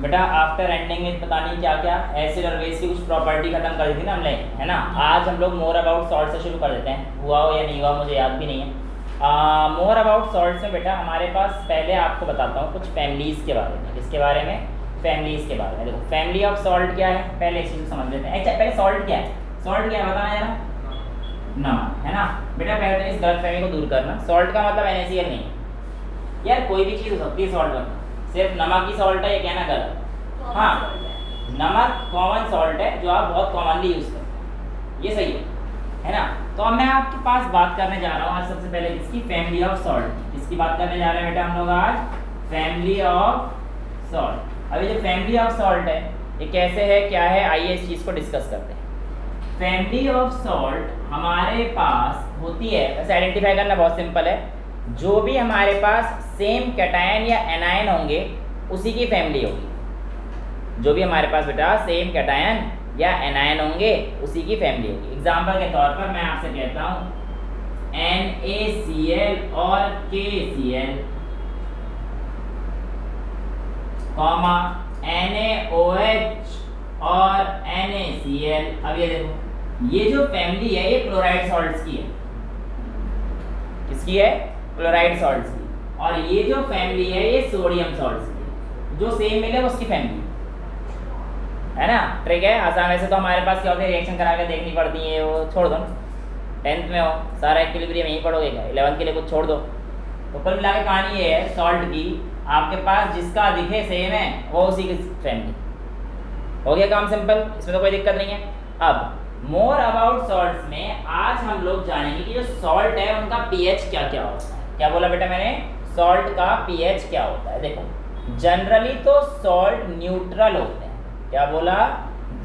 बेटा after ending में पता नहीं क्या क्या एसिड और बेस की कुछ प्रॉपर्टी खत्म कर दी थी ना हमने, है ना। आज हम लोग मोर अबाउट सॉल्ट से शुरू कर देते हैं, हुआ हो या नहीं हुआ मुझे याद भी नहीं है। मोर अबाउट सॉल्ट में बेटा हमारे पास पहले आपको बताता हूँ कुछ फैमिलीज़ के बारे में। किसके बारे में? फैमिलीज़ के बारे में। देखो फैमिली ऑफ सॉल्ट क्या है, पहले इस चीज़ को समझ लेते हैं। अच्छा पहले सॉल्ट क्या है, सॉल्ट क्या है बताना यार। नमक, है ना बेटा। पहले तो इस गलतफहमी को दूर करना, सॉल्ट का मतलब NaCl नहीं है यार, कोई भी चीज़ हो सकती है सॉल्ट में, सिर्फ नमक ही सॉल्ट है ये कहना गलत। हाँ, नमक कॉमन सॉल्ट है जो आप बहुत कॉमनली यूज़ करते हैं, ये सही है ना। तो अब मैं आपके पास बात करने जा रहा हूँ आज सबसे पहले किसकी, फैमिली ऑफ सॉल्ट। किसकी बात करने जा रहे हैं बेटा हम लोग आज? Family of salt. अभी जो फैमिली ऑफ सॉल्ट है ये कैसे है, क्या है, आइए इस चीज़ को डिस्कस करते हैं। फैमिली ऑफ सॉल्ट हमारे पास होती है, वैसे आइडेंटिफाई करना बहुत सिंपल है, जो भी हमारे पास सेम कैटायन या एनायन होंगे उसी की फैमिली होगी। जो भी हमारे पास बेटा सेम कैटायन या एनायन होंगे उसी की फैमिली होगी। एग्जाम्पल के तौर पर मैं आपसे कहता हूँ NaCl और KCl कॉमा NaOH और NaCl। अब ये देखो ये जो फैमिली है ये क्लोराइड सॉल्ट्स की है। किसकी है? क्लोराइड सॉल्ट्स की। और ये जो फैमिली है ये सोडियम सॉल्ट्स की है। जो सेम मिले उसकी फैमिली है ना। ट्रिक है आसान। वैसे तो हमारे पास क्या होता है, रिएक्शन करा के देखनी पड़ती है, वो छोड़ दो। 10th में हो सारा इक्विलिब्रियम यहीं पढ़ोगे क्या, 11th के लिए कुछ छोड़ दो। तो कुल मिला के कहानी ये है सॉल्ट की, आपके पास जिसका दिखे सेम है वो उसी की फैमिली। हो गया काम सिंपल, इसमें तो कोई दिक्कत नहीं है। अब मोर अबाउट सॉल्ट्स में आज हम लोग जानेंगे कि जो सॉल्ट है उनका pH क्या क्या होता है। क्या बोला बेटा मैंने? सॉल्ट का pH क्या होता है। देखो जनरली तो सॉल्ट न्यूट्रल होते हैं। क्या बोला?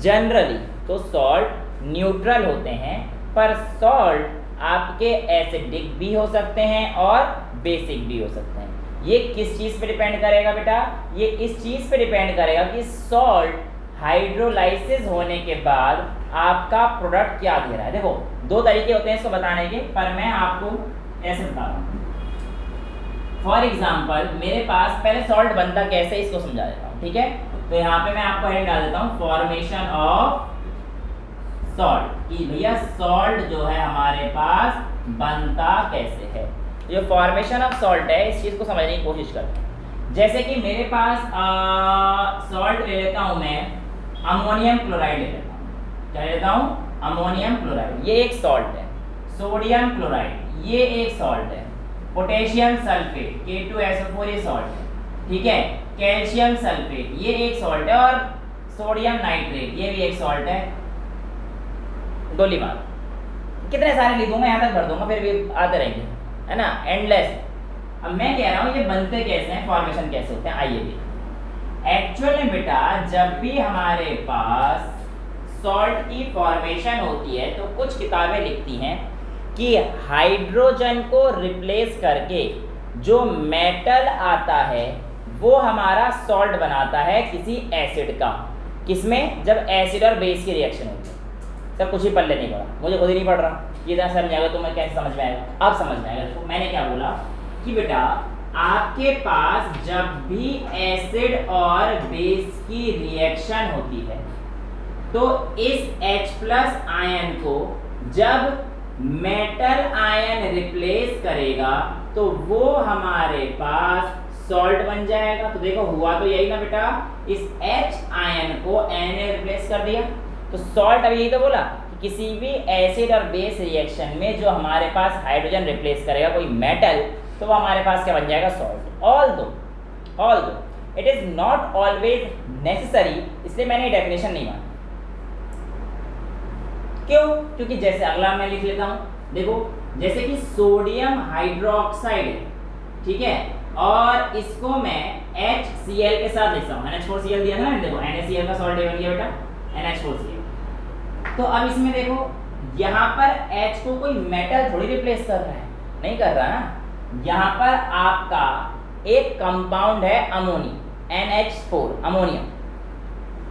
जनरली तो सॉल्ट न्यूट्रल होते हैं, पर सॉल्ट आपके एसिडिक भी हो सकते हैं और बेसिक भी हो सकते हैं। ये किस चीज़ पे डिपेंड करेगा बेटा? ये इस चीज़ पे डिपेंड करेगा कि सॉल्ट हाइड्रोलाइसिस होने के बाद आपका प्रोडक्ट क्या दे रहा है। देखो दो तरीके होते हैं इसको बताने के, पर मैं आपको ऐसे बता रहा हूँ। फॉर एग्जाम्पल मेरे पास पहले सॉल्ट बनता कैसे इसको समझा देता हूँ, ठीक है। तो यहाँ पे मैं आपको हेडिंग डाल देता हूँ फॉर्मेशन ऑफ सॉल्ट, कि भैया सॉल्ट जो है हमारे पास बनता कैसे है। जो फॉर्मेशन ऑफ सॉल्ट है इस चीज़ को समझने की कोशिश करते हैं। जैसे कि मेरे पास सॉल्ट ले लेता हूँ मैं, अमोनियम क्लोराइड ले लेता हूँ। क्या लेता हूँ? अमोनियम क्लोराइड, ये एक सॉल्ट है। सोडियम क्लोराइड ये एक सॉल्ट है। पोटेशियम सल्फेट K2SO4 ये सॉल्ट है, ठीक है। कैल्शियम सल्फेट ये एक सॉल्ट है, और सोडियम नाइट्रेट ये भी एक सॉल्ट है। गोली मार, कितने सारे लिखूंगा यहाँ तक भर दूंगा, फिर भी आते रहेंगे, है ना, एंडलेस। अब मैं कह रहा हूँ ये बनते कैसे हैं, फॉर्मेशन कैसे होते हैं, आइए देखिए। एक्चुअल में बेटा जब भी हमारे पास सॉल्ट की फॉर्मेशन होती है तो कुछ किताबें लिखती हैं कि हाइड्रोजन को रिप्लेस करके जो मेटल आता है वो हमारा सॉल्ट बनाता है किसी एसिड का। किसमें? जब एसिड और बेस की रिएक्शन होती है। सर कुछ ही पढ़ नहीं पड़ा, मुझे खुद ही नहीं पढ़ रहा, ये तरह समझाएगा तो मैं कैसे समझ में आएगा? अब समझ में आएगा। तो मैंने क्या बोला कि बेटा आपके पास जब भी एसिड और बेस की रिएक्शन होती है तो इस H+ आयन को जब मेटल आयन रिप्लेस करेगा तो वो हमारे पास सॉल्ट बन जाएगा। तो देखो हुआ तो यही ना बेटा, इस H आयन को N ने रिप्लेस कर दिया तो सॉल्ट। अभी यही तो बोला कि किसी भी एसिड और बेस रिएक्शन में जो हमारे पास हाइड्रोजन रिप्लेस करेगा कोई मेटल तो वो हमारे पास क्या बन जाएगा? सॉल्ट। ऑल दो it is not always necessary, इसलिए मैंने ये डेफिनेशन नहीं माना। क्यों? क्योंकि जैसे अगला मैं लिख लेता हूँ, देखो जैसे कि सोडियम हाइड्रोक्साइड है, ठीक है, और इसको मैं HCl के साथ लिखता हूँ। NH4Cl दिया था ना, देखो NaCl का सॉल्ट बन गया बेटा NH4Cl। तो अब इसमें देखो यहाँ पर H को कोई मेटल थोड़ी रिप्लेस कर रहा है, नहीं कर रहा ना। यहाँ पर आपका एक कंपाउंड है अमोनियम NH4 अमोनियम।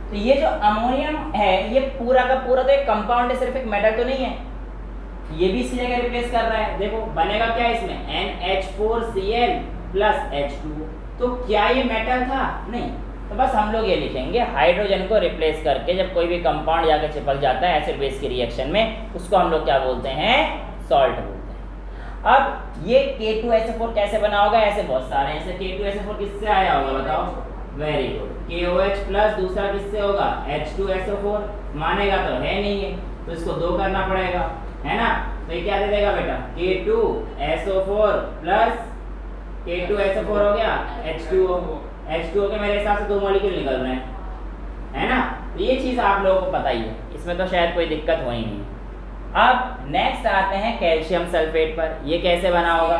तो ये जो अमोनियम है ये पूरा का पूरा तो एक कंपाउंड है, सिर्फ एक मेटल तो नहीं है। ये भी इसी जगह रिप्लेस कर रहा है। देखो बनेगा क्या इसमें NH4Cl + H2। तो क्या ये मेटल था? नहीं, तो बस हम लोग ये लिखेंगे हाइड्रोजन को रिप्लेस करके जब कोई भी कंपाउंड जाकर चिपक जाता है एसिड बेस की रिएक्शन में, उसको हम लोग क्या बोलते हैं, सॉल्ट बोलते हैं। अब ये K2SO4 कैसे बना होगा, ऐसे बहुत सारे हैं। ऐसे K2SO4 किससे आया होगा बताओ, वेरी गुड। KOH प्लस दूसरा किससे होगा, H2SO4, मानेगा तो है नहीं है, तो इसको 2 करना पड़ेगा, है ना। तो ये क्या दे देगा बेटा, K2SO4 प्लस K2SO4 हो गया H2O के मेरे हिसाब से 2 मॉलिक्यूल निकल रहे हैं, है ना। तो ये चीज़ आप लोगों को पता ही है, इसमें तो शायद कोई दिक्कत हो ही नहीं। अब नेक्स्ट आते हैं कैल्शियम सल्फेट पर। ये कैसे बना होगा,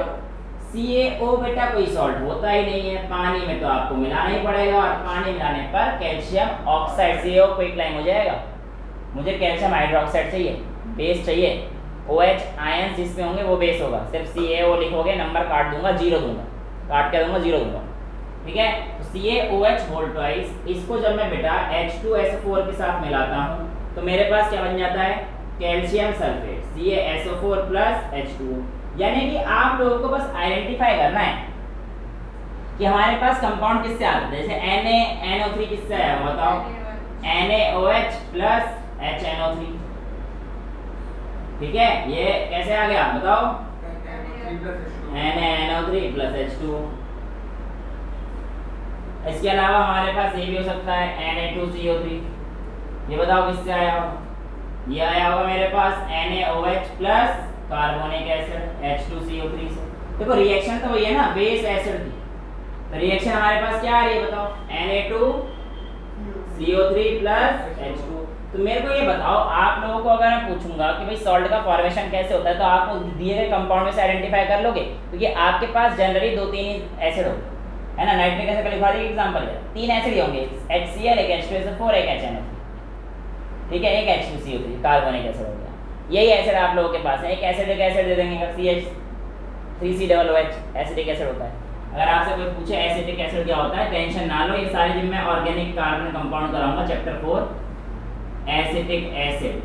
CaO बेटा कोई सॉल्ट होता ही नहीं है, पानी में तो आपको मिलाना ही पड़ेगा, और पानी मिलाने पर calcium oxide CaO quick line हो जाएगा। मुझे कैल्शियम हाइड्रोक्साइड चाहिए, बेस चाहिए, OH आयन जिसमें होंगे वो बेस होगा। सिर्फ CaO लिखोगे, नंबर काट दूंगा, 0 दूंगा, काट के दूंगा, 0 दूंगा, ठीक है। तो CaOH होल ट्वाइस, इसको जब मैं बेटा H2SO4 के साथ मिलाता हूँ तो मेरे पास क्या बन जाता है, calcium sulphate CaSO4 plus H2O। यानी कि आप लोगों को बस आइडेंटिफाई करना है कि हमारे पास कंपाउंड किससे आता है। जैसे NaNO3 किससे आया बताओ, NaOH प्लस HNO3, ठीक है। ये कैसे आ गया बताओ, NaNO3 प्लस H2O। इसके अलावा हमारे पास ये भी हो सकता है Na2CO3। ये बताओ किससे आया होगा, ये आया होगा मेरे पास NaOH plus carbonic acid H2CO3 से। देखो रिएक्शन तो वही है ना, बेस एसिड की, तो रिएक्शन हमारे पास क्या आ रही है बताओ, Na2CO3 प्लस H2। तो मेरे को ये बताओ, आप लोगों को अगर मैं पूछूंगा कि भाई सॉल्ट का फॉर्मेशन कैसे होता है, तो आप दिए गए कंपाउंड में से आइडेंटिफाई कर लोगे, क्योंकि आपके पास जनरली 2-3 एसिड होंगे, है ना। नाइट्रिक एसिड का लिखवा दी एग्जांपल है, 3 एसिड होंगे, HCl, एक H2SO4, एक HNO3, ठीक है, एक H2CO3 कार्बोनिक एसिड हो गया। यही एसिड आप लोगों के पास है, एक एसिड दे देंगे CH3COOH, एसिडिक एसिड होता है। अगर आपसे कोई पूछे एसिडिक एसिड क्या होता है, टेंशन ना लो, ये सारी जिन मैं ऑर्गेनिक कार्बन कंपाउंड कराऊंगा चैप्टर 4 एसिटिक एसिड,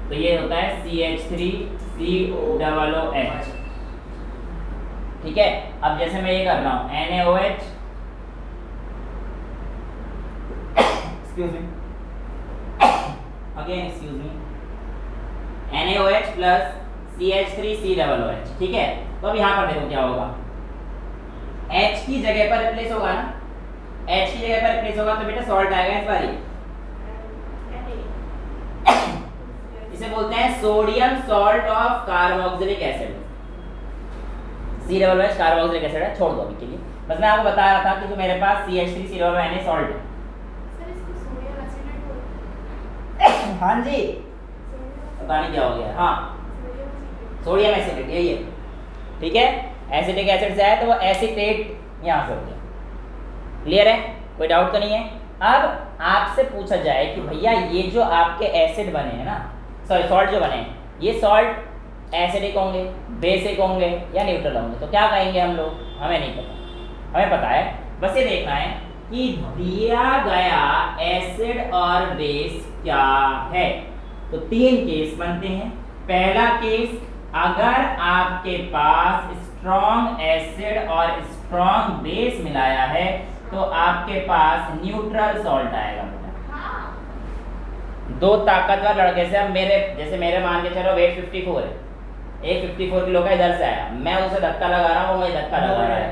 तो ये होता है CH3COOH, ठीक है। अब जैसे मैं ये कर रहा हूँ NaOH, excuse me, again excuse me, NaOH plus CH3COOH, ठीक है। तो अब यहाँ पर देखो क्या होगा, H की जगह पर रिप्लेस होगा ना, H की जगह पर रिप्लेस होगा तो बेटा सॉल्ट आएगा इस बार। इसे बोलते हैं sodium salt of carboxylic acid. COOH carboxylic acid है, छोड़ दो अभी के लिए। बस मैं आपको बता रहा था कि जो मेरे पास CH3COOH सॉल्ट है, सर इसको सोडियम एसिड बोलते हैं। हाँ जी, पता नहीं क्या हो गया, हाँ सोडियम एसिड यही है, ठीक है। एसिटिक एसिड से आया तो वो एसिटेट यहाँ से हो गया, क्लियर है, कोई डाउट तो नहीं है। अब आपसे पूछा जाए कि भैया ये जो आपके एसिड बने हैं ना, सॉरी सॉल्ट जो बने हैं, ये सॉल्ट एसिडिक होंगे, बेसिक होंगे या न्यूट्रल होंगे, तो क्या कहेंगे हम लोग, हमें नहीं पता। हमें पता है, बस ये देखना है कि दिया गया एसिड और बेस क्या है। तो 3 केस बनते हैं। पहला केस, अगर आपके पास स्ट्रॉन्ग एसिड और स्ट्रॉन्ग बेस मिलाया है तो आपके पास न्यूट्रल सॉल्ट आएगा बेटा। 2 ताकतवर लड़के से, अब मेरे मान के चलो वेट 54 है, एक 54 किलो का इधर से आया, मैं उसे धक्का लगा रहा हूँ, वो मुझे धक्का लगा रहा है,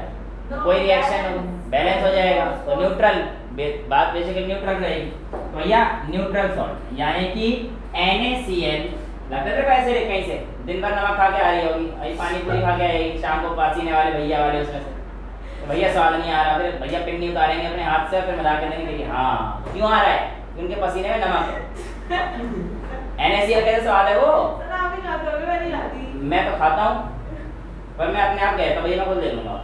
तो कोई रिएक्शन बैलेंस हो जाएगा, तो न्यूट्रल बात बेसिकली न्यूट्रल रहेगी। तो भैया न्यूट्रल सॉल्ट यानी कि NaCl, लगता है पैसे कहीं से दिन भर नमक खा के आ रही होगी, अभी पानी पूरी खा के आएगी, शाम को पसीने वाले भैया वाले उसमें से, तो भैया स्वाद नहीं आ रहा, फिर भैया पिन्नी उतारेंगे अपने हाथ से, फिर मिला के देंगे, देखिए हाँ क्यों आ रहा है, उनके पसीने में नमक है। NaCl कैसे स्वाद है वो, मैं तो खाता हूँ, पर मैं अपने आप कहता भैया मैं खुद दे दूंगा,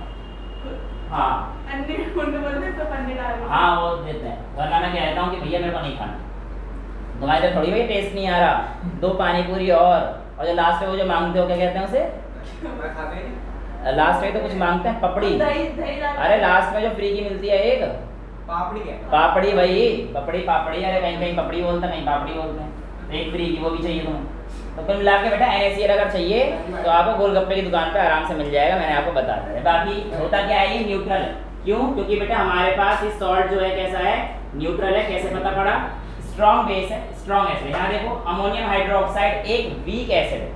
हाँ हाँ वो देते हैं, वरना मैं कहता हूँ कि भैया मेरे को नहीं खाना, तुम्हारे तो थोड़ी भाई टेस्ट नहीं आ रहा, 2 पानी पूरी और जो लास्ट में वो जो मांगते हो क्या कहते हैं उसे, लास्ट में तो कुछ मांगते हैं पपड़ी, अरे लास्ट में जो फ्री की मिलती है एक पापड़ी भाई, पापड़ी, अरे कहीं कहीं पपड़ी बोलते हैं, कहीं पापड़ी बोलते हैं, तो एक फ्री की वो भी चाहिए तुम्हें। तो कुल मिला के बेटा NaCl अगर चाहिए तो आपको गोलगप्पे की दुकान पे आराम से मिल जाएगा, मैंने आपको बता दिया। बाकी होता क्या है, ये न्यूट्रल है, क्यों? क्योंकि बेटा हमारे पास ये सॉल्ट जो है कैसा है, न्यूट्रल है। कैसे पता पड़ा? स्ट्रॉन्ग बेस है, स्ट्रॉन्ग एसिड। यहाँ देखो अमोनियम हाइड्रोक्साइड एक वीक एसिड है,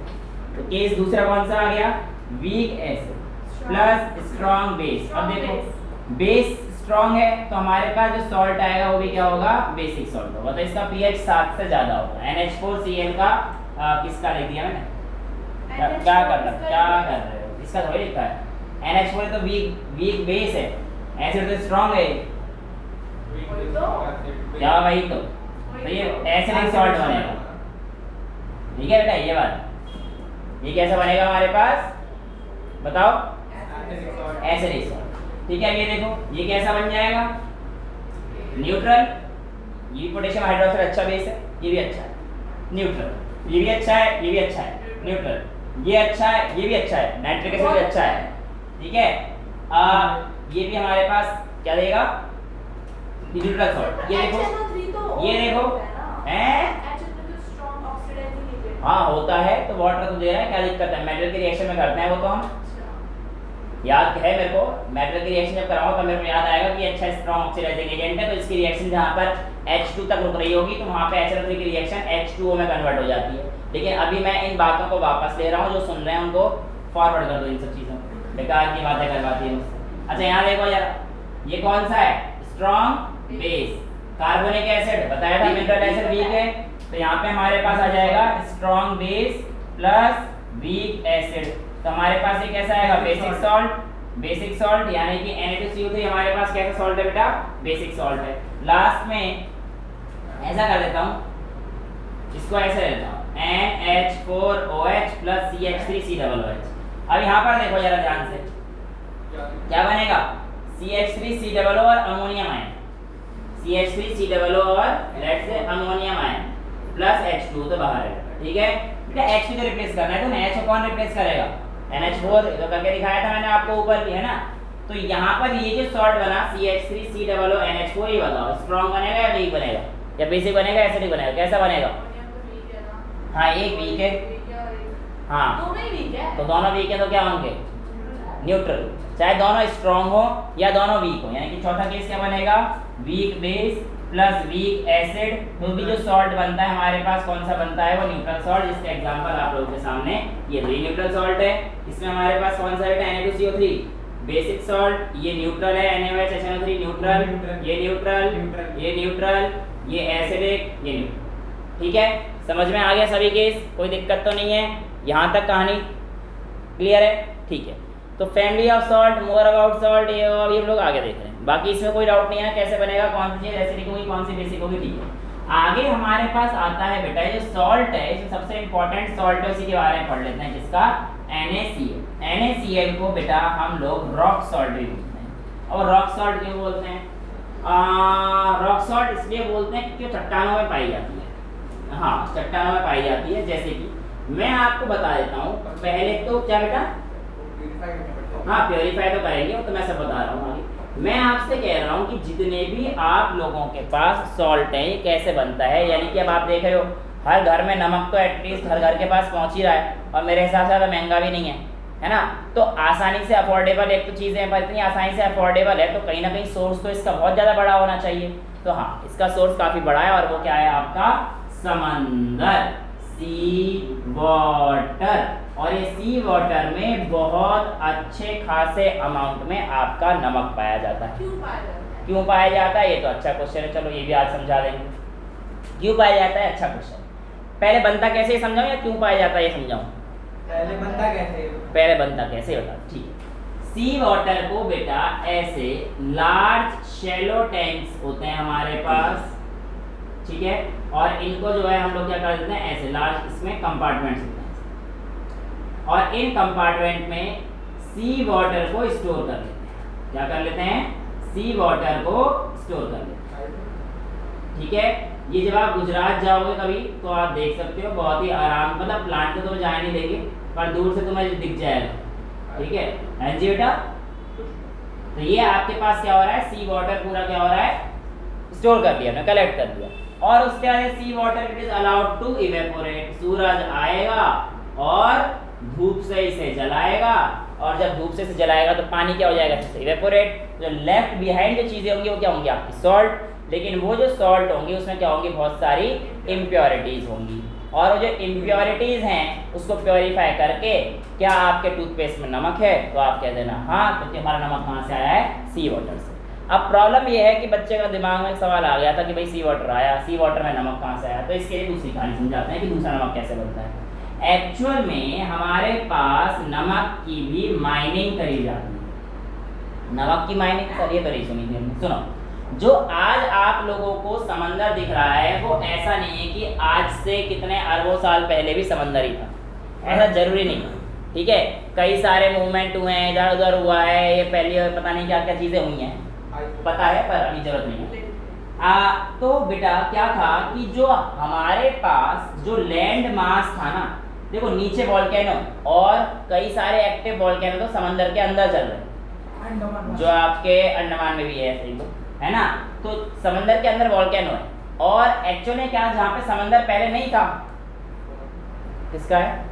तो केस दूसरा कौन सा आ गया? Weak acid plus strong base. अब देखो बेस स्ट्रॉन्ग है तो हमारे पास जो सॉल्ट आएगा वो भी क्या होगा? बेसिक सॉल्ट होगा। तो इसका पीएच 7 से ज्यादा होगा। NH4Cl का किसका लिख दिया मैंने? क्या कर रहे हो? इसका थोड़ी लिखा है। NH4 तो वीक बेस है, एसिड तो स्ट्रॉन्ग है। क्या वही तो ये एसिडिक सॉल्ट बनेगा। ठीक है बेटा, ये बात। ये कैसा बनेगा हमारे पास? बताओ। Acidic salt. ठीक है, ये देखो ये कैसा बन जाएगा? न्यूट्रल। ये पोटेशियम हाइड्रोक्साइड अच्छा बेस है, ये भी अच्छा है। न्यूट्रल, ये भी अच्छा है, ये भी अच्छा है। न्यूट्रल, ये अच्छा है, ये भी अच्छा है। नाइट्रिक एसिड भी अच्छा है। ठीक है, ये भी हमारे पास क्या देगा? Neutral salt. ये देखो, ये देखो हैं। हाँ होता है, तो वाटर तो दे रहा है, क्या दिक्कत है? मेटल के रिएक्शन में करते हैं वो तो हम। याद है मेरे को, मेटल की रिएक्शन जब कराऊंगा तो मेरे को याद आएगा कि अच्छा स्ट्रॉन्ग ऑक्सीडाइजिंग एजेंट है, तो इसकी रिएक्शन जहाँ पर H2 तक रुक रही होगी तो वहाँ पे HNO3 की रिएक्शन H2O में कन्वर्ट हो जाती है। लेकिन अभी मैं इन बातों को वापस ले रहा हूँ, जो सुन रहे हैं उनको फॉरवर्ड कर दो इन सब चीज़ों को, बेकार की बातें करवाती है मुझसे। अच्छा यहाँ देखो जरा, ये कौन सा है? Strong base. कार्बोनिक एसिड बताया था मिनरल एसिड वीक है, तो यहाँ पे हमारे पास आ जाएगा strong base plus weak acid. तो हमारे पास ये कैसा आएगा? Basic salt. बेसिक सॉल्ट यानी कि Na2CO3 हमारे पास कैसा सॉल्ट है बेटा? बेसिक सॉल्ट है। लास्ट में ऐसा कर देता हूँ, इसको ऐसे लेता हूँ NH4OH प्लस CH3COOH। अब यहाँ पर देखो जरा ध्यान से, क्या बनेगा? CH3COO और अमोनियम आयन, CH3COO और let's say ammonium ion plus H2 तो बाहर है। ठीक है बेटा, H2 तो रिप्लेस करना है, तो H को कौन रिप्लेस करेगा? NH4 तो करके दिखाया था मैंने आपको ऊपर भी, है ना? तो यहाँ पर ये जो सॉल्ट बना CH3COO NH4, ये बताओ स्ट्रॉन्ग बनेगा या वीक बनेगा या बेसिक बनेगा, एसिडिक बनेगा? कैसा बनेगा? हाँ एक वीक है, हाँ तो दोनों वीक है, तो क्या होंगे? न्यूट्रल। चाहे दोनों स्ट्रॉन्ग हो या दोनों वीक हो, यानी कि चौथा केस क्या बनेगा? Weak base plus weak acid. तो भी जो सॉल्ट बनता है हमारे पास कौन सा बनता है? वो न्यूट्रल सॉल्ट, जिसका एग्जांपल आप लोगों के सामने ये तो न्यूट्रल सॉल्ट है। इसमें हमारे पास कौन सा है? Na2CO3 बेसिक सॉल्ट, ये न्यूट्रल है, NaOH HNO3 न्यूट्रल, ये न्यूट्रल, ये न्यूट्रल, ये एसिडिक, ये न्यूट्रल। ठीक है, समझ में आ गया सभी केस? कोई दिक्कत तो नहीं है? यहाँ तक कहानी क्लियर है? ठीक है, तो family of salt, more about salt, ये हम लोग आगे देख रहे हैं। बाकी इसमें कोई डाउट नहीं है कैसे बनेगा, कौन सी चीज़ एसिडिक होगी, कौन सी बेसिक होगी। ठीक है, आगे हमारे पास आता है बेटा जो सॉल्ट है, जो सबसे इंपॉर्टेंट सॉल्ट है उसी के बारे में पढ़ लेते हैं, जिसका NaCl। NaCl को बेटा हम लोग रॉक सॉल्ट भी बोलते हैं। और रॉक सॉल्ट क्यों बोलते हैं? रॉक सॉल्ट इसलिए बोलते हैं क्योंकि चट्टानों में पाई जाती है। हाँ चट्टानों में पाई जाती है। जैसे कि मैं आपको बता देता हूँ, पहले तो क्या बेटा, हाँ प्योरीफाई तो करेंगे, वो तो मैं सब बता रहा हूँ आगे। मैं आपसे कह रहा हूँ कि जितने भी आप लोगों के पास सॉल्ट है ये कैसे बनता है, यानी कि अब आप देख रहे हो हर घर में नमक तो एटलीस्ट हर घर के पास पहुँच ही रहा है, और मेरे हिसाब से ज़्यादा महंगा भी नहीं है ना? तो आसानी से अफोर्डेबल एक तो चीज़ें पर इतनी आसानी से अफोर्डेबल है, तो कहीं ना कहीं सोर्स तो इसका बहुत ज़्यादा बड़ा होना चाहिए। तो हाँ इसका सोर्स काफ़ी बड़ा है, और वो क्या है आपका? समंदर, सी वाटर। और ये सी वाटर में बहुत अच्छे खासे अमाउंट में आपका नमक पाया जाता है। क्यों पाया जाता है? ये तो अच्छा क्वेश्चन है, चलो ये भी आज समझा देंगे। क्यों पाया जाता है? अच्छा क्वेश्चन। पहले बनता कैसे समझाऊं या क्यों पाया जाता है ये समझाऊं? पहले बनता कैसे? पहले बनता कैसे बता। ठीक है, सी वाटर को बेटा ऐसे लार्ज शैलो टैंक्स होते हैं हमारे पास, ठीक है, और इनको जो है हम लोग क्या कर देते हैं? ऐसे लार्ज इसमें कंपार्टमेंट्स होते हैं, और इन कंपार्टमेंट में सी वाटर को स्टोर कर लेते हैं। क्या कर लेते हैं? सी वाटर को स्टोर कर लेते हैं। ठीक है, ये जब आप गुजरात जाओगे कभी तो आप देख सकते हो, बहुत ही आराम, मतलब प्लांट तो तुम्हें जाने नहीं देंगे पर दूर से तुम्हें दिख जाएगा। ठीक है, हाँ जी बेटा। तो ये आपके पास क्या हो रहा है? सी वाटर पूरा क्या हो रहा है? स्टोर कर दिया, कलेक्ट कर दिया, और उसके बाद sea water it is allowed to evaporate. सूरज आएगा और धूप से इसे जलाएगा, और जब धूप से जलाएगा तो पानी क्या हो जाएगा, इवेपोरेट। जो लेफ्ट बिहाइंड जो चीज़ें होंगी वो क्या होंगी, आपकी सॉल्ट। लेकिन वो जो सॉल्ट होंगी उसमें क्या होंगी, बहुत सारी इम्प्योरिटीज़ होंगी, और वो जो इम्प्योरिटीज़ हैं उसको प्योरीफाई करके क्या आपके टूथपेस्ट में नमक है, तो आप कह देना हाँ, क्योंकि हमारा नमक कहाँ से आया है, सी वाटर से। अब प्रॉब्लम ये है कि बच्चे का दिमाग में एक सवाल आ गया था कि भाई सी वाटर आया, सी वाटर में नमक कहाँ से आया, तो इसके लिए दूसरी कहानी समझाते हैं कि दूसरा नमक कैसे बनता है। एक्चुअल में हमारे पास नमक की भी माइनिंग करी जाती है। नमक की माइनिंग करिए तो नहीं सुनी थी, सुनो। जो आज आप लोगों को समंदर दिख रहा है वो ऐसा नहीं है कि आज से कितने अरबों साल पहले भी समंदर ही था, ऐसा जरूरी नहीं है, ठीक है। कई सारे मूवमेंट हुए हैं, इधर उधर हुआ है, ये पहले पता नहीं क्या क्या चीज़ें हुई हैं, पता है पर अभी जरूरत नहीं है। तो बेटा क्या था कि जो हमारे पास जो लैंड मास था ना, देखो नीचे वॉल्केनो और कई सारे एक्टिव वॉल्केनो तो समंदर के अंदर चल रहे हैं, जो आपके अंडमान में भी है, ऐसे ही है ना। तो समंदर के अंदर वॉल्केनो है, और एक्चुअली में क्या, जहाँ पे समंदर पहले नहीं था, किसका है,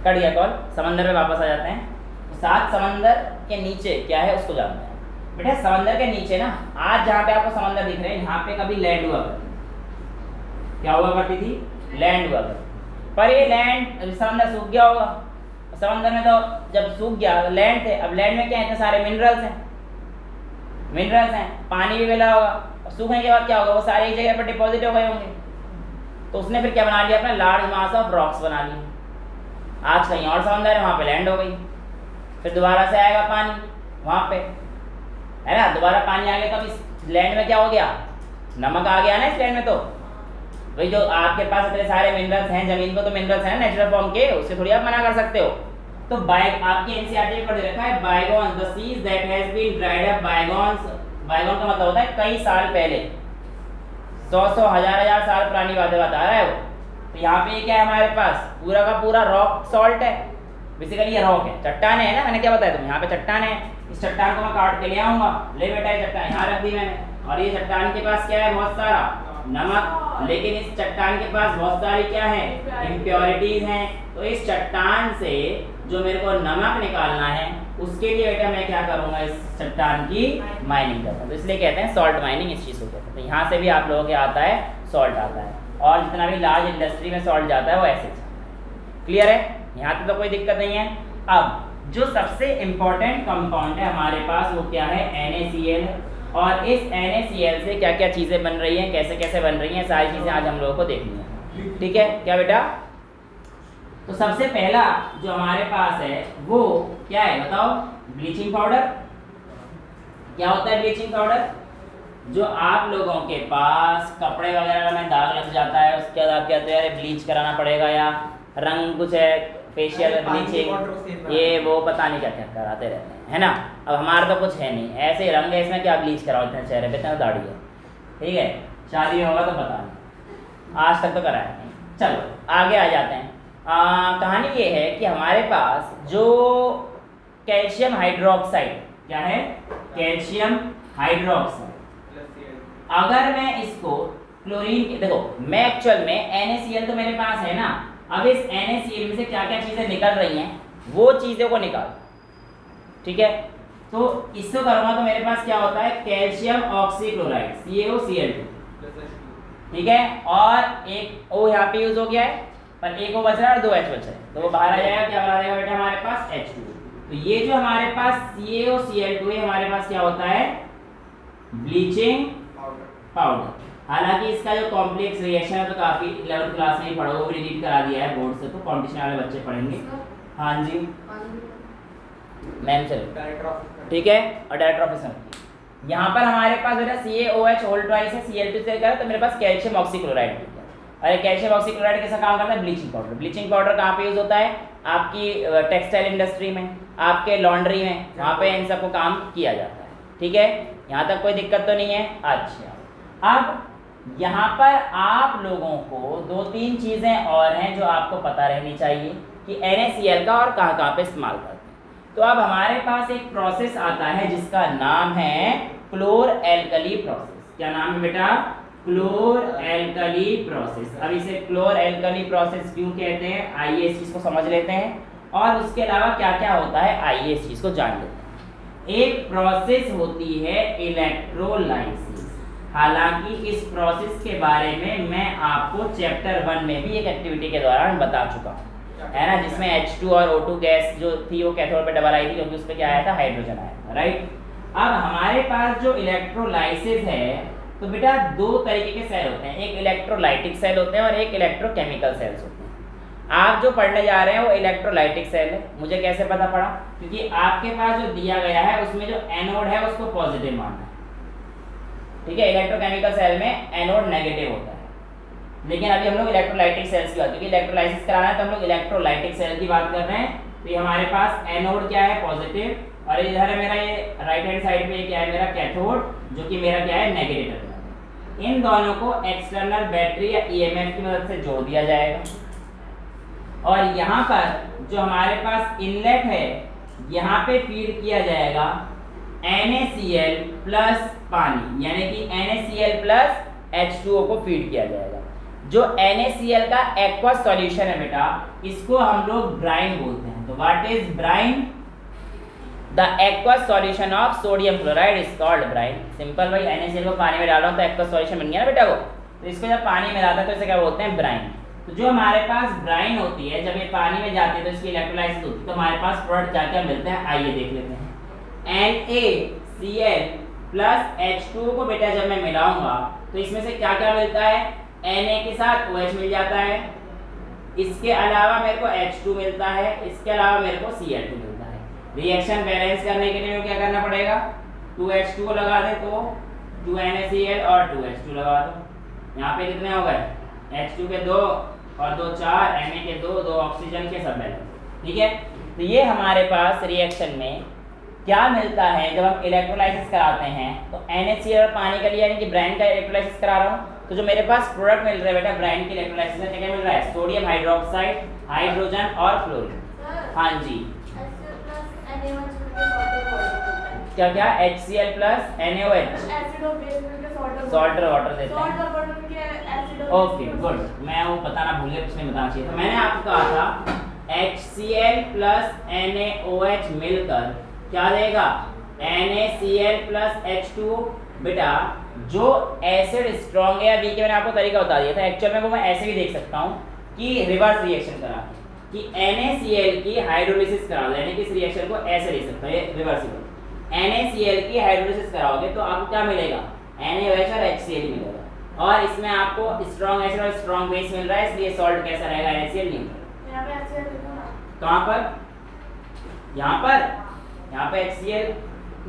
कट गया कॉल, समंदर में वापस आ जाते हैं। सात समंदर के नीचे क्या है उसको जानते हैं बेटा। समंदर के नीचे ना, आज जहाँ पे आपको समंदर दिख रहे हैं, यहाँ पे कभी लैंड हुआ करती, क्या हुआ करती थी, लैंड हुआ करती। पर ये लैंड, समंदर सूख गया होगा, समंदर में तो जब सूख गया लैंड थे, अब लैंड में क्या है, इतने सारे मिनरल्स हैं, मिनरल्स हैं, पानी भी मिला होगा, और सूखने के बाद क्या होगा, वो सारे एक जगह पर डिपॉजिट हो गए होंगे। तो उसने फिर क्या बना लिया, अपना लार्ज मास ऑफ रॉक्स बना लिए। आज कहीं और समंदर है, वहाँ पे लैंड हो गई, फिर दोबारा से आएगा पानी वहाँ पे, है ना, दोबारा पानी आ गया, तो इस लैंड में क्या हो गया, नमक आ गया ना इस लैंड में। तो भाई जो आपके पास इतने सारे मिनरल्स हैं, जमीन पर तो मिनरल्स हैं नेचुरल फॉर्म के, उससे थोड़ी आप मना कर सकते हो। तो आपकी एनसीईआरटी में पढ़ रखा है, bygone the seas that has been dried up, bygones, bygone का मतलब होता है कई साल पहले, 100 हजार साल पुरानी बातें बता रहा है वो। तो यहाँ पे क्या है, हमारे पास पूरा का पूरा रॉक सॉल्ट है, बेसिकली ये रॉक है, चट्टान है ना, मैंने क्या बताया तुम, यहाँ पे चट्टान है, इस चट्टान को मैं काट के ले आऊंगा, ले बेटा ये चट्टान यहाँ रख दी मैंने, और ये चट्टान के पास क्या है, बहुत सारा नमक, लेकिन इस चट्टान के पास बहुत सारी क्या है, इम्प्योरिटीज हैं। तो इस चट्टान से जो मेरे को नमक निकालना है, उसके लिए बेटा मैं क्या करूँगा, इस चट्टान की माइनिंग करूँगा। तो इसलिए कहते हैं सॉल्ट माइनिंग, इस चीज़ को कहते हैं। तो यहाँ से भी आप लोगों के आता है सॉल्ट आता है, और जितना भी लार्ज इंडस्ट्री में सॉल्ट जाता है वो ऐसे। क्लियर है, यहाँ पे तो कोई दिक्कत नहीं है। अब जो सबसे इम्पोर्टेंट कंपाउंड है हमारे पास वो क्या है, NaCl है, और इस NaCl से क्या क्या चीज़ें बन रही हैं, कैसे कैसे बन रही हैं, सारी चीज़ें आज हम लोगों को देखनी है, ठीक है क्या बेटा। तो सबसे पहला जो हमारे पास है वो क्या है बताओ, ब्लीचिंग पाउडर। क्या होता है ब्लीचिंग पाउडर, जो आप लोगों के पास कपड़े वगैरह में दाग लग जाता है, उसके बाद आप कहते हैं अरे ब्लीच कराना पड़ेगा, या रंग कुछ है, फेशियल ब्लीचिंग, ये वो पता नहीं क्या क्या कराते रहते हैं, है ना। अब हमारा तो कुछ है नहीं, ऐसे रंग है इसमें, क्या ब्लीच कराओ इतने चेहरे पे, इतना दाढ़ी है, ठीक है, शादी में होगा तो पता नहीं, आज तक तो कराया नहीं। चलो आगे आ जाते हैं। कहानी ये है कि हमारे पास जो कैल्शियम हाइड्रोक्साइड, क्या है, कैल्शियम हाइड्रोक्साइड, अगर मैं इसको क्लोरीन, देखो मैं एक्चुअल में NaCl तो मेरे पास है ना, अब इस NaCl में से क्या क्या चीज़ें निकल रही हैं वो चीज़ों को निकाल, ठीक है। तो इसको करूँगा तो मेरे पास क्या होता है, कैल्शियम ऑक्सीक्लोराइड CaOCl2, ठीक है, और एक O यहाँ पे यूज हो गया है, पर एक O बच रहा है और 2 H बच रहा है, तो वो बाहर आ जाएगा, क्या बना देगा बेटा हमारे पास H2। तो ये जो हमारे पास CaOCl2 है, हमारे पास क्या होता है, ब्लीचिंग पाउडर। हालांकि इसका जो कॉम्प्लेक्स रिएक्शन है तो काफ़ी 11th क्लास में ही पढ़ो, वो भी रिलीव करा दिया है बोर्ड से, तो कॉम्पिटिशन वाले बच्चे पढ़ेंगे। हाँ जी मैम चलो ठीक है, और डायरेक्टर ऑफिसर यहाँ पर हमारे पास बेटा CaOH होल ट्वाइस है, Cl2 से करें तो मेरे पास कैल्शियम ऑक्सीक्लोराइड, और कैल्शियम ऑक्सीक्लोराइड कैसा काम करता है, ब्लीचिंग पाउडर। ब्लीचिंग पाउडर कहाँ पे यूज़ होता है, आपकी टेक्सटाइल इंडस्ट्री में, आपके लॉन्ड्री में, वहाँ पे इन सबको काम किया जाता है, ठीक है, यहाँ तक कोई दिक्कत तो नहीं है। अच्छा अब यहाँ पर आप लोगों को 2-3 चीज़ें और हैं जो आपको पता रहनी चाहिए कि NaCl का और कहाँ पे इस्तेमाल करते हैं। तो अब हमारे पास एक प्रोसेस आता है जिसका नाम है क्लोर एल्कली प्रोसेस। क्या नाम है बेटा, क्लोर एल्कली प्रोसेस। अब इसे क्लोर एल्कली प्रोसेस क्यों कहते हैं, आइए इस चीज़ को समझ लेते हैं। और उसके अलावा क्या क्या होता है आइए इस चीज को जान लेते हैं। एक प्रोसेस होती है इलेक्ट्रोलाइसिस। हालांकि इस प्रोसेस के बारे में मैं आपको चैप्टर 1 में भी एक एक्टिविटी के दौरान बता चुका हूँ, है ना, जिसमें H2 और O2 गैस जो थी वो कैथोड पे डबल आई थी क्योंकि उस पर क्या आया था, हाइड्रोजन आया था, राइट। अब हमारे पास जो इलेक्ट्रोलाइसिस है तो बेटा दो तरीके के सेल होते हैं, एक इलेक्ट्रोलाइटिक सेल होते हैं और एक इलेक्ट्रोकेमिकल सेल्स होते हैं। आप जो पढ़ने जा रहे हैं वो इलेक्ट्रोलाइटिक सेल है। मुझे कैसे पता पड़ा, क्योंकि आपके पास जो दिया गया है उसमें जो एनोड है उसको पॉजिटिव मानना है, ठीक है। इलेक्ट्रोकेमिकल सेल में एनोड नेगेटिव होता है, लेकिन अभी हम लोग इलेक्ट्रोलाइटिक सेल्स की बात, क्योंकि इलेक्ट्रोलाइसिस कराना है तो हम लोग इलेक्ट्रोलाइटिक सेल की बात कर रहे हैं। तो ये हमारे पास एनोड क्या है, पॉजिटिव, और इधर है मेरा ये राइट हैंड साइड पे क्या है मेरा कैथोड, जो कि मेरा क्या है, नेगेटिव टर्मिनल। इन दोनों को एक्सटर्नल बैटरी या ईएमएफ की मदद से जोड़ दिया जाएगा, और यहाँ पर जो हमारे पास इनलेट है यहाँ पे फीड किया जाएगा NaCl प्लस पानी, यानी कि NaCl प्लस H2O को फीड किया जाएगा। जो NaCl का एक्वस सॉल्यूशन है बेटा, इसको हम लोग ब्राइन बोलते हैं। तो what is brine? The aqueous solution of sodium chloride is called brine. Simple भाई, NaCl को पानी में डाला तो एक्वस सॉल्यूशन बन गया ना बेटा वो, तो इसको जब पानी में डालता है तो इसे क्या बोलते हैं, ब्राइन। तो जो हमारे पास ब्राइन होती है, जब ये पानी में जाती है तो इसकी इलेक्ट्रोलाइसिस होती है, तो हमारे पास प्रोडक्ट क्या क्या मिलते हैं आइए देख लेते हैं। NaCl प्लस H2O को बेटा जब मैं मिलाऊंगा तो इसमें से क्या क्या मिलता है, Na के साथ OH मिल जाता है, इसके अलावा मेरे को H2 मिलता है, इसके अलावा मेरे को Cl2 मिलता है। रिएक्शन बैलेंस करने के लिए क्या करना पड़ेगा, 2H2O लगा दे तो 2NaCl और 2H2 लगा दो। यहाँ पे कितने हो गए, H2 के 2 और 2 4, Na के 2 2 ऑक्सीजन के सब बैलेंस, ठीक है। तो ये हमारे पास रिएक्शन में क्या मिलता है जब हम इलेक्ट्रोलाइसिस कराते हैं, तो NaCl और पानी का लिया, यानी कि ब्राइन का इलेक्ट्रोलाइसिस करा रहा हूँ, तो जो मेरे पास प्रोडक्ट मिल रहा है बेटा ब्राइन की इलेक्ट्रोलाइसिस में क्या मिल रहा है, सोडियम हाइड्रोक्साइड, हाइड्रोजन और क्लोरीन। हाँ जी, क्या क्या, HCl प्लस NaOH, सॉल्ट और वाटर देते हैं। ओके गुड, मैं वो बताना भूल गया, इसमें बताना चाहिए था। मैंने आपको कहा था HCl प्लस NaOH मिलकर क्या देगा, NaCl प्लस H2O। बेटा जो एसिड स्ट्रॉन्ग है या वीक है, मैंने आपको तरीका बता दिया था। एक्चुअल में वो मैं ऐसे भी देख सकता हूँ कि रिवर्स रिएक्शन करा कि NaCl की हाइड्रोलिसिस करा दो, यानी कि इस रिएक्शन को ऐसे लिख सकता है रिवर्सिबल। NaCl की हाइड्रोलिसिस कराओगे तो आपको क्या मिलेगा, NaOH और HCl मिलेगा, और इसमें आपको स्ट्रॉन्ग एसिड और स्ट्रॉन्ग बेस मिल रहा है, इसलिए सॉल्ट कैसा रहेगा, NaCl न्यूट्रल। कहाँ पर, यहाँ पे HCl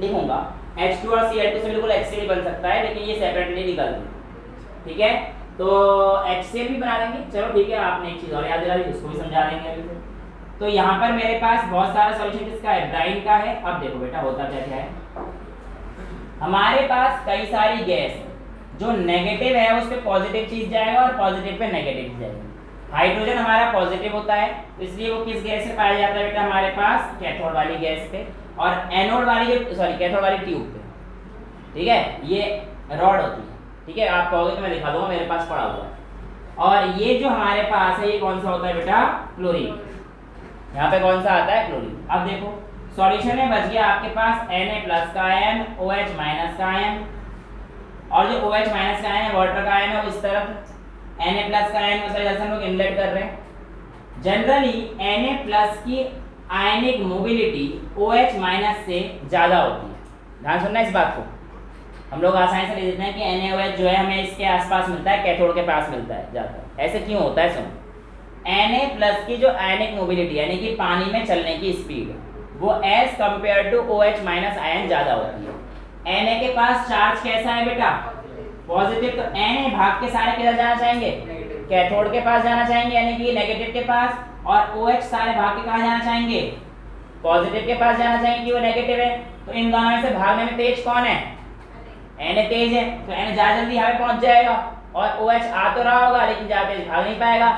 लिखूंगा, H2 और Cl2 से बिल्कुल HCl बन सकता है, लेकिन ये सेपरेटली निकल देंगे, ठीक है। तो HCl भी बना देंगे, चलो ठीक है। आपने एक चीज़ और याद दिला दी, उसको भी समझा देंगे अभी से। तो यहाँ पर मेरे पास बहुत सारा सॉल्यूशन किसका है, ब्राइन का है। अब देखो बेटा होता क्या क्या है, हमारे पास कई सारी गैस, जो नेगेटिव है उस पर पॉजिटिव चीज जाएगा और पॉजिटिव पे नेगेटिव जाएगा। हाइड्रोजन हमारा पॉजिटिव होता है, इसलिए वो किस गैस से पाया जाता है बेटा, हमारे पास कैथोड वाली गैस पे, और एनोड वाली कैथोड वाली ट्यूब पे, ठीक है। ये रॉड होती है, ठीक है। आप कहोगे तो मैं दिखा दूंगा, मेरे पास पड़ा हुआ है। और ये जो हमारे पास है ये कौन सा होता है बेटा, क्लोरीन। यहाँ पे कौन सा आता है, क्लोरीन। अब देखो सॉल्यूशन में बच गया आपके पास Na प्लस का आयन, OH माइनस का आयन, और जो OH माइनस का आयन है वाटर का आयन है वो इस तरफ, Na प्लस का आयन मतलब जैसे हम लोग इनलेट कर रहे हैं। जनरली Na प्लस की आयनिक मोबिलिटी OH माइनस से ज़्यादा होती है। ध्यान सुनना इस बात को, हम लोग आसानी से ले लेते हैं कि NaOH जो है हमें इसके आसपास मिलता है, कैथोड के पास मिलता है ज़्यादा। ऐसे क्यों होता है, सुनो। Na प्लस की जो आयनिक मोबिलिटी यानी कि पानी में चलने की स्पीड, वो as compare to OH minus ion ज़्यादा होती है। Na के पास चार्ज कैसा है बेटा, पॉजिटिव, तो Na भाग के सारे किधर जाना चाहेंगे, कैथोड के पास जाना चाहेंगे, यानी कि नेगेटिव के पास, और OH सारे भाग के कहाँ जाना चाहेंगे, पॉजिटिव के पास जाना चाहेंगे कि वो नेगेटिव है। तो इन दोनों में से भागने में तेज कौन है, Na तेज है, तो Na ज़्यादा जल्दी यहाँ पे पहुँच जाएगा, और OH आ तो रहा होगा लेकिन ज़्यादा तेज भाग नहीं पाएगा।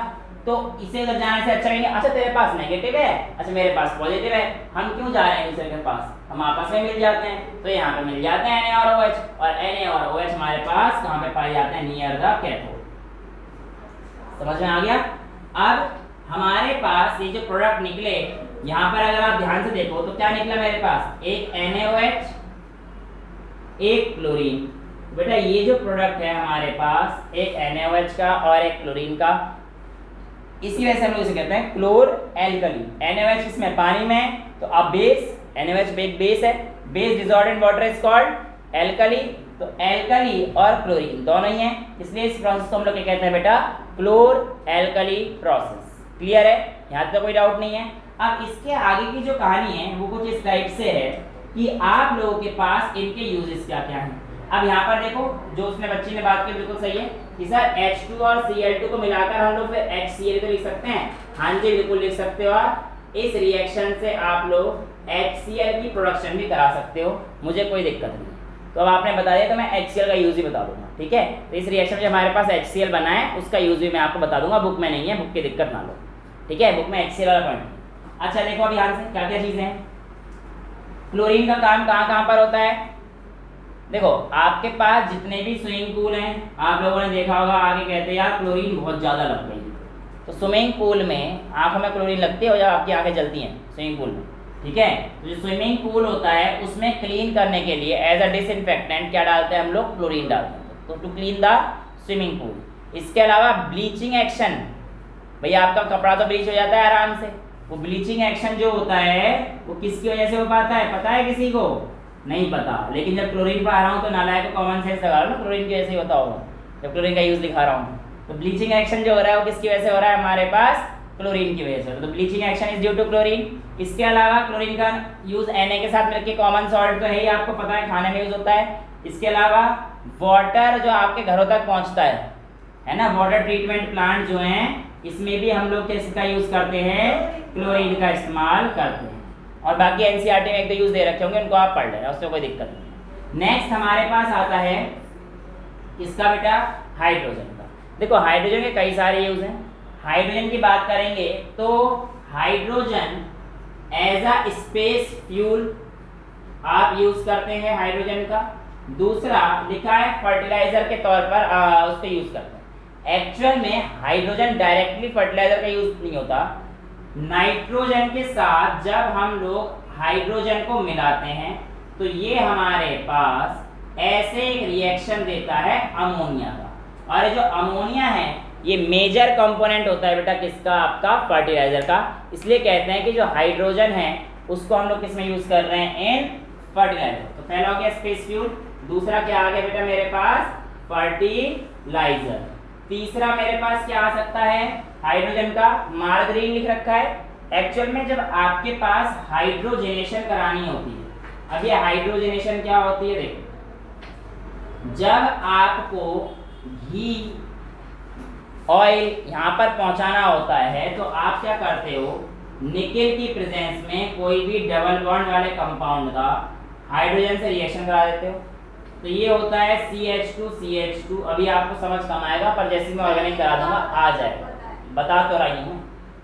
तो इसे उधर जाने से अच्छा कहेंगे, अच्छा तेरे पास नेगेटिव है, अच्छा मेरे पास पॉजिटिव है, हम क्यों जा रहे हैं दूसरे के पास, हम आपस में मिल जाते हैं। तो यहाँ पे मिल जाते हैं Na और OH, और Na और OH हमारे पास कहाँ पे पाए जाते हैं, नियर द कैथोड। समझ में आ गया। अब हमारे पास ये जो प्रोडक्ट निकले यहाँ पर अगर आप ध्यान से देखो तो क्या निकला मेरे पास, एक NaOH, एक क्लोरीन। बेटा ये जो प्रोडक्ट है हमारे पास एक NaOH का और एक क्लोरीन का, इसी वजह से हम लोग इसे कहते हैं क्लोर एल्कली। NaOH किसमें, पानी में, तो अब बेस, NaOH एक बेस है, base dissolved in water is called alkali. तो एल्कली और क्लोरीन दोनों ही हैं, इसलिए इस प्रोसेस को हम लोग क्या कहते हैं बेटा, क्लोर एल्कली प्रोसेस। क्लियर है, यहाँ तक कोई डाउट नहीं है। अब इसके आगे की जो कहानी है वो कुछ इस टाइप से है कि आप लोगों के पास इनके यूजेस क्या क्या हैं। अब यहाँ पर देखो, जो उसने बच्ची ने बात की बिल्कुल सही है कि सर H2 और Cl2 को मिलाकर हम लोग फिर HCl तो लिख सकते हैं। हाँ जी बिल्कुल लिख सकते हो आप। इस रिएक्शन से आप लोग HCl की प्रोडक्शन भी करा सकते हो, मुझे कोई दिक्कत नहीं। तो अब आपने बता दिया तो मैं HCl का यूज ही बता दूंगा, ठीक है। तो इस रिएक्शन में जो हमारे पास HCl बना है उसका यूज भी मैं आपको बता दूंगा, बुक में नहीं है, बुक की दिक्कत ना लो, ठीक है। बुक में HCl वाला पॉइंट। अच्छा देखो अब ध्यान से क्या क्या चीजें हैं। क्लोरीन का काम कहाँ कहाँ पर होता है, देखो आपके पास जितने भी स्विमिंग पूल हैं, आप लोगों ने देखा होगा आगे कहते हैं यार क्लोरीन बहुत ज़्यादा लग गई। तो स्विमिंग पूल में आंखों में क्लोरीन लगती है और जब आपकी आंखें जलती हैं स्विमिंग पूल में, ठीक है। तो जो स्विमिंग पूल होता है उसमें क्लीन करने के लिए एज अ डिसइंफेक्टेंट क्या डालते हैं हम लोग, क्लोरीन डालते हैं, तो to clean the swimming pool. इसके अलावा ब्लीचिंग एक्शन, भैया आपका कपड़ा तो ब्लीच हो जाता है आराम से, वो ब्लीचिंग एक्शन जो होता है वो किसकी वजह से हो पाता है, पता है किसी को, नहीं पता। लेकिन जब क्लोरीन पढ़ा रहा हूँ तो नालायक को कॉमन सेंस लगा लो, क्लोरीन की वजह से होता होगा जब क्लोरीन का यूज दिखा रहा हूँ। तो ब्लीचिंग एक्शन जो हो रहा है वो किसकी वजह से हो रहा है, हमारे पास क्लोरीन की वजह से। तो bleaching action is due to chlorine. इसके अलावा क्लोरीन का यूज Na के साथ मिलकर कॉमन सॉल्ट तो है ही, आपको पता है खाने में यूज होता है। इसके अलावा वाटर जो आपके घरों तक पहुँचता है ना, वाटर ट्रीटमेंट प्लांट जो हैं इसमें भी हम लोग किसका यूज करते हैं, क्लोरीन का इस्तेमाल करते हैं। और बाकी एनसीईआरटी में एक तो यूज दे रखे होंगे, उनको आप पढ़ लेना, उसमें कोई दिक्कत नहीं। नेक्स्ट हमारे पास आता है किसका बेटा, हाइड्रोजन का। देखो हाइड्रोजन के कई सारे यूज हैं। हाइड्रोजन की बात करेंगे तो hydrogen as a space fuel आप यूज करते हैं हाइड्रोजन का। दूसरा लिखा है फर्टिलाइजर के तौर पर उसको यूज करते हैं। एक्चुअल में हाइड्रोजन डायरेक्टली फर्टिलाइजर का यूज नहीं होता, नाइट्रोजन के साथ जब हम लोग हाइड्रोजन को मिलाते हैं तो ये हमारे पास ऐसे एक रिएक्शन देता है अमोनिया का। और ये जो अमोनिया है ये मेजर कंपोनेंट होता है बेटा किसका, आपका फर्टिलाइजर का। इसलिए कहते हैं कि जो हाइड्रोजन है उसको हम लोग किस में यूज कर रहे हैं, इन फर्टिलाइजर। तो पहला हो गया स्पेस फ्यूल, दूसरा क्या आ गया बेटा मेरे पास, फर्टिलाइजर। तीसरा मेरे पास क्या आ सकता है, हाइड्रोजन का मार्गरीन लिख रखा है। एक्चुअल में जब आपके पास हाइड्रोजनेशन करानी होती है, अब ये हाइड्रोजनेशन क्या होती है, देखो जब आपको घी ऑयल यहाँ पर पहुँचाना होता है तो आप क्या करते हो, निकेल की प्रेजेंस में कोई भी डबल बॉन्ड वाले कंपाउंड का हाइड्रोजन से रिएक्शन करा देते हो। तो ये होता है CH2 अभी आपको समझ कम आएगा पर जैसे मैं ऑर्गेनिक करा दूंगा आ जाएगा, बता तो रही हूँ।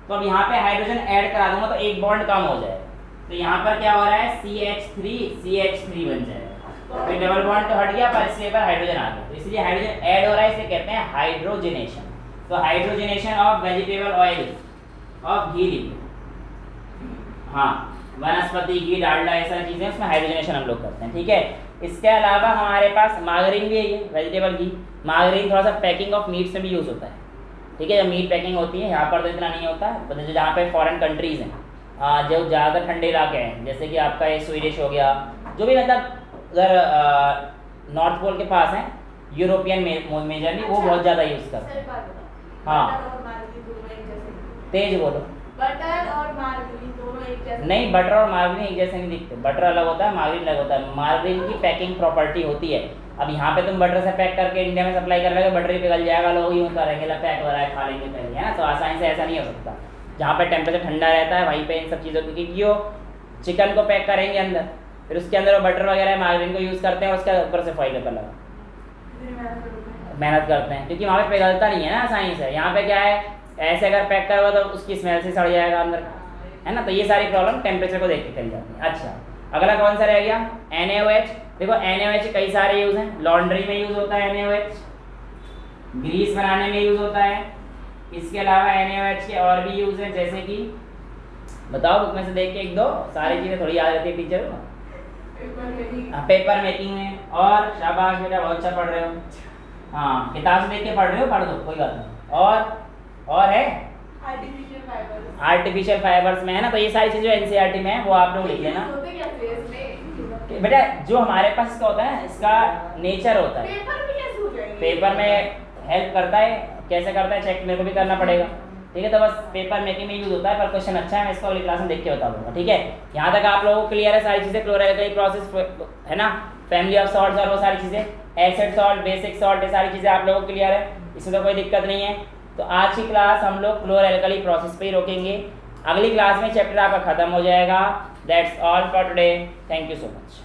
तो अब यहाँ पे हाइड्रोजन ऐड करा दूंगा तो एक बॉन्ड कम हो जाएगा। तो यहाँ पर क्या हो रहा है, CH3 बन जाएगा। तो डबल बॉन्ड तो हट गया पर इसलिए पर हाइड्रोजन आ गया, तो इसलिए हाइड्रोजन ऐड हो रहा है, इसे कहते हैं हाइड्रोजनेशन। तो hydrogenation of vegetable oil of ghee, हाँ वनस्पति घी, डालडा, ऐसा चीजें उसमें हाइड्रोजनेशन हम लोग करते हैं, ठीक है। इसके अलावा हमारे पास मार्गरीन भी है, ये वेजिटेबल घी। मार्गरीन थोड़ा सा पैकिंग ऑफ मीट्स में भी यूज़ होता है, ठीक है। जब मीट पैकिंग होती है, यहाँ पर तो इतना नहीं होता है, जहाँ पे फॉरेन कंट्रीज़ हैं, जो ज़्यादा ठंडे इलाके हैं, जैसे कि आपका ये स्वीडिश हो गया, जो भी मतलब उधर नॉर्थ पोल के पास हैं, यूरोपियन मेजरली वो बहुत ज़्यादा यूज़ करते हैं। हाँ तेज बोलो। बटर और मार्गरीन दोनों एक जैसे नहीं, बटर और मार्गरीन एक जैसे नहीं दिखते, बटर अलग होता है, मार्गरीन अलग होता है। मार्गरीन की पैकिंग प्रॉपर्टी होती है। अब यहाँ पे तुम बटर से पैक करके इंडिया में सप्लाई कर रहे हो, बटर ही पिघल जाएगा, लोग यूँ करेंगे पैक हो रहा है खा लेंगे पहले, है ना। तो आसानी से ऐसा नहीं हो सकता। जहाँ पे टेम्परेचर ठंडा रहता है वहीं पे इन सब चीज़ों की, क्योंकि वो चिकन को पैक करेंगे अंदर, फिर उसके अंदर वो बटर वगैरह मार्गरीन को यूज़ करते हैं और उसके ऊपर से फॉइल पेपर लगा मेहनत करते हैं, क्योंकि वहाँ पे पिघलता नहीं है ना आसानी से। यहाँ पे क्या है, ऐसे अगर पैक करोगे तो उसकी स्मेल से सड़ जाएगा अंदर, है ना। तो ये सारी प्रॉब्लम टेम्परेचर को देख के करी जाती है। अच्छा अगला कौन सा रह गया, NaOH। देखो NaOH कई सारे यूज़ हैं, लॉन्ड्री में यूज़ होता है NaOH, ग्रीस बनाने में यूज़ होता है। इसके अलावा NaOH के और भी यूज़ हैं, जैसे कि बताओ बुक में से देख के एक दो, सारी चीज़ें थोड़ी याद रहती है टीचर को। पेपर में पेपर मेकिंग में, और शाबाश बेटा बहुत अच्छा पढ़ रहे हो। हाँ किताब से देख के पढ़ रहे हो, पढ़ दो कोई बात नहीं। और है आर्टिफिशियल फाइबर्स। आर्टिफिशियल फाइबर्स में है ना, तो ये सारी चीज़ें एनसीईआरटी में है, वो आप लोग लिख लेना। होते कैसे हैं इसमें? बेटा जो हमारे पास इसका होता है, इसका नेचर होता है, पेपर में कैसे हो जाएंगे? पेपर में हेल्प करता है, कैसे करता है चेक मेरे को भी करना पड़ेगा, ठीक है। तो बस पेपर मेकिंग में यूज होता है, पर क्वेश्चन अच्छा है, मैं इसको अगली क्लास में देख के बता दूंगा, ठीक है। यहाँ तक आप लोगों को क्लियर है सारी चीज़ें, क्लोरल प्रोसेस है ना, फैमिली ऑफ सॉल्ट्स और वो सारी चीज़ें, एसिड सॉल्ट, बेसिक सॉल्ट, ये सारी चीज़ें आप लोगों को क्लियर है, इसमें तो कोई दिक्कत नहीं है। तो आज की क्लास हम लोग क्लोरल प्रोसेस पे ही रोकेंगे, अगली क्लास में चैप्टर आपका खत्म हो जाएगा। That's all for today, thank you so much.